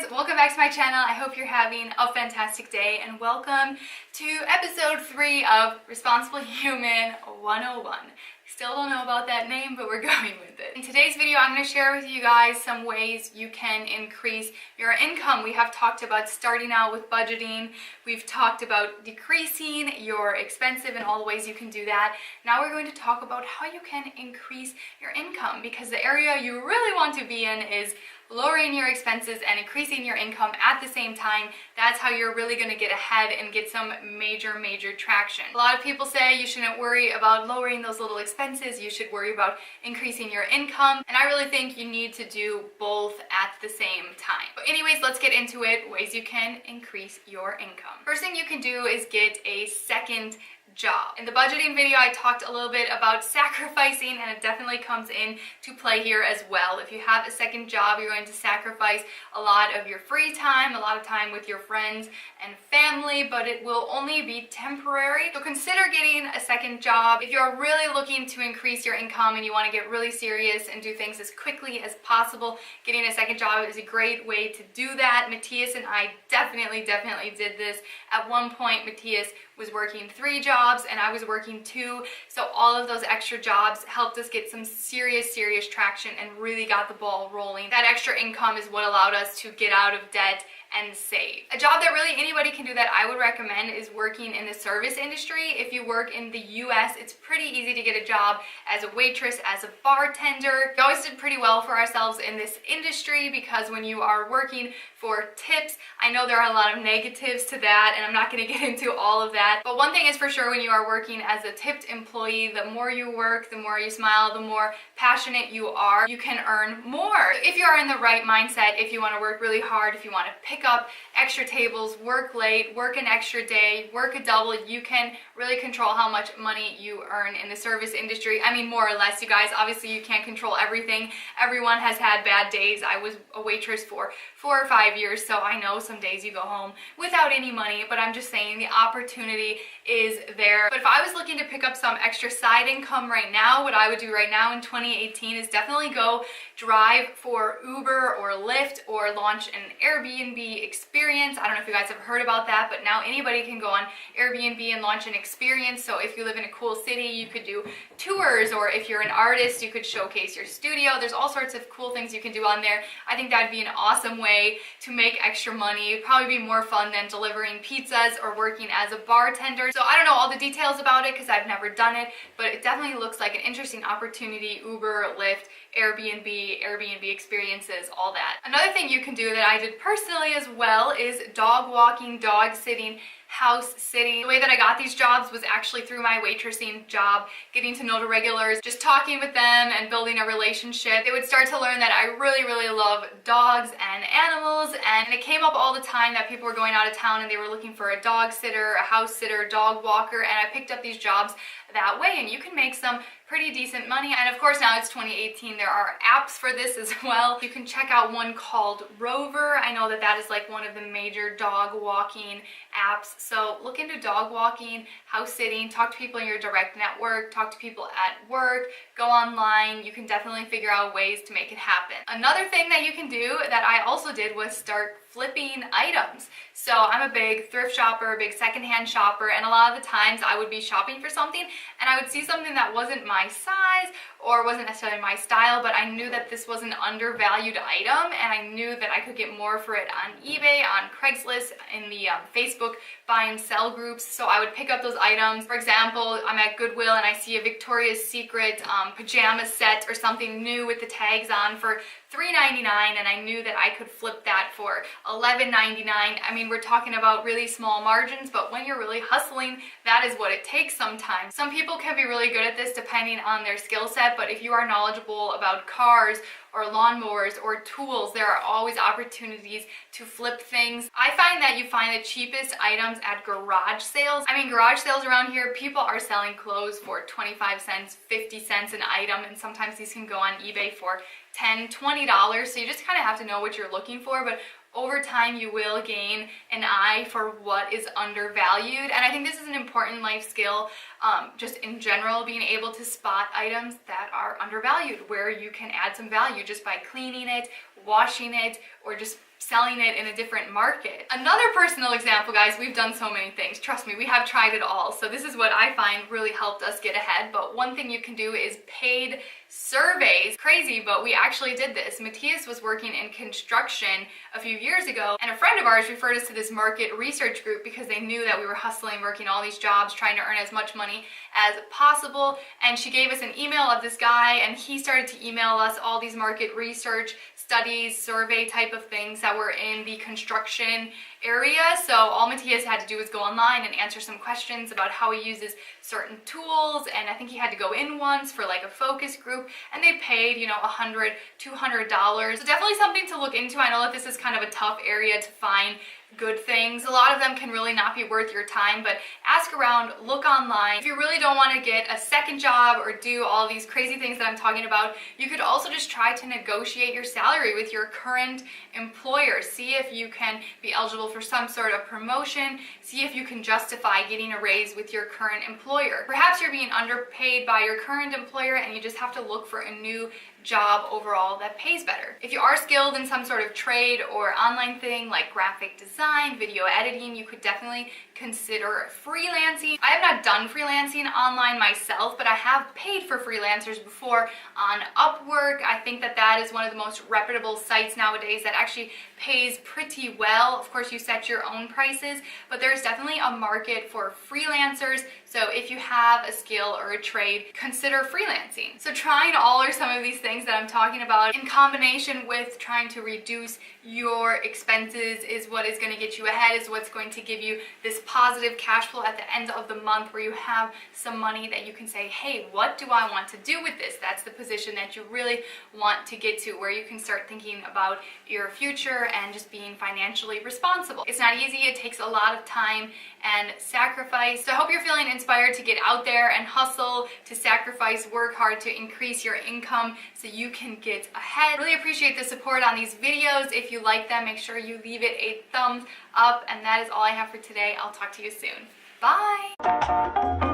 guys, welcome back to my channel. I hope you're having a fantastic day and welcome to episode 3 of Responsible Human 101. Still don't know about that name, but we're going with it. In today's video, I'm going to share with you guys some ways you can increase your income. We have talked about starting out with budgeting. We've talked about decreasing your expenses and all the ways you can do that. Now we're going to talk about how you can increase your income, because the area you really want to be in is lowering your expenses and increasing your income at the same time. That's how you're really going to get ahead and get some major traction. A lot of people say you shouldn't worry about lowering those little expenses, you should worry about increasing your income, and I really think you need to do both at the same time. But anyways, let's get into it, ways you can increase your income. First thing you can do is get a second job. In the budgeting video, I talked a little bit about sacrificing, and it definitely comes in to play here as well. If you have a second job, you're going to sacrifice a lot of your free time, a lot of time with your friends and family, but it will only be temporary. So consider getting a second job. If you're really looking to increase your income and you want to get really serious and do things as quickly as possible, getting a second job is a great way to do that. Matthias and I definitely did this. At one point, Matthias was working 3 jobs and I was working 2, so all of those extra jobs helped us get some serious traction and really got the ball rolling. That extra income is what allowed us to get out of debt and save. A job that really anybody can do that I would recommend is working in the service industry. If you work in the US, it's pretty easy to get a job as a waitress, as a bartender. We always did pretty well for ourselves in this industry because when you are working for tips, I know there are a lot of negatives to that and I'm not going to get into all of that, but one thing is for sure, when you are working as a tipped employee, the more you work, the more you smile, the more passionate you are, you can earn more. If you are in the right mindset, if you want to work really hard, if you want to pick up extra tables, work late, work an extra day, work a double, you can really control how much money you earn in the service industry. I mean, more or less, you guys. Obviously, you can't control everything. Everyone has had bad days. I was a waitress for 4 or 5 years, so I know some days you go home without any money, but I'm just saying the opportunity is there. But if I was looking to pick up some extra side income right now, what I would do right now in 2018 is definitely go drive for Uber or Lyft or launch an Airbnb experience. I don't know if you guys have heard about that, but now anybody can go on Airbnb and launch an experience. So if you live in a cool city, you could do tours, or if you're an artist, you could showcase your studio. There's all sorts of cool things you can do on there. I think that'd be an awesome way to make extra money. It'd probably be more fun than delivering pizzas or working as a bartender. So I don't know all the details about it because I've never done it, but it definitely looks like an interesting opportunity. Uber, Lyft, Airbnb experiences, all that. Another thing you can do that I did personally as well is dog walking, dog sitting, house sitting. The way that I got these jobs was actually through my waitressing job, getting to know the regulars, just talking with them and building a relationship. They would start to learn that I really love dogs and animals, and it came up all the time that people were going out of town and they were looking for a dog sitter, a house sitter, dog walker, and I picked up these jobs that way, and you can make some pretty decent money. And of course, now it's 2018, there are apps for this as well. You can check out one called Rover. I know that is like one of the major dog walking apps. So look into dog walking, house sitting, talk to people in your direct network, talk to people at work, go online. You can definitely figure out ways to make it happen. Another thing that you can do that I also did was start flipping items. So I'm a big thrift shopper, a big secondhand shopper, and a lot of the times I would be shopping for something and I would see something that wasn't my size or wasn't necessarily my style, but I knew that this was an undervalued item and I knew that I could get more for it on eBay, on Craigslist, in the Facebook buy and sell groups. So I would pick up those items. For example, I'm at Goodwill and I see a Victoria's Secret pajama set or something new with the tags on for $3.99, and I knew that I could flip that for $11.99. I mean, we're talking about really small margins, but when you're really hustling, that is what it takes sometimes. Some people can be really good at this depending on their skill set, but if you are knowledgeable about cars or lawnmowers or tools, there are always opportunities to flip things. I find that you find the cheapest items at garage sales. I mean, garage sales around here, people are selling clothes for 25 cents, 50 cents an item, and sometimes these can go on eBay for $10, $20. So you just kind of have to know what you're looking for, but over time you will gain an eye for what is undervalued. And I think this is an important life skill, just in general, being able to spot items that are undervalued, where you can add some value just by cleaning it, washing it, or just selling it in a different market. Another personal example, guys, we've done so many things. Trust me, we have tried it all. So this is what I find really helped us get ahead. But one thing you can do is paid surveys. Crazy, but we actually did this. Matthias was working in construction a few years ago, and a friend of ours referred us to this market research group because they knew that we were hustling, working all these jobs, trying to earn as much money as possible. And she gave us an email of this guy, and he started to email us all these market research studies, survey type of things that were in the construction area. So all Matthias had to do was go online and answer some questions about how he uses certain tools, and I think he had to go in once for like a focus group, and they paid, you know, $100, $200. So definitely something to look into. I know that this is kind of a tough area to find good things. A lot of them can really not be worth your time, but ask around, look online. If you really don't want to get a second job or do all these crazy things that I'm talking about, you could also just try to negotiate your salary with your current employer. See if you can be eligible for some sort of promotion. See if you can justify getting a raise with your current employer. Perhaps you're being underpaid by your current employer and you just have to look for a new job overall that pays better. If you are skilled in some sort of trade or online thing like graphic design, video editing, you could definitely consider freelancing. I have not done freelancing online myself, but I have paid for freelancers before on Upwork. I think that that is one of the most reputable sites nowadays that actually pays pretty well. Of course, you set your own prices, but there's definitely a market for freelancers. So if you have a skill or a trade, consider freelancing. So trying all or some of these things that I'm talking about in combination with trying to reduce your expenses is what is going to get you ahead, is what's going to give you this positive cash flow at the end of the month where you have some money that you can say, hey, what do I want to do with this? That's the position that you really want to get to, where you can start thinking about your future and just being financially responsible. It's not easy. It takes a lot of time and sacrifice. So I hope you're feeling inspired to get out there and hustle, to sacrifice, work hard to increase your income so you can get ahead. Really appreciate the support on these videos. If you like them, make sure you leave it a thumbs up. And that is all I have for today. I'll talk to you soon. Bye!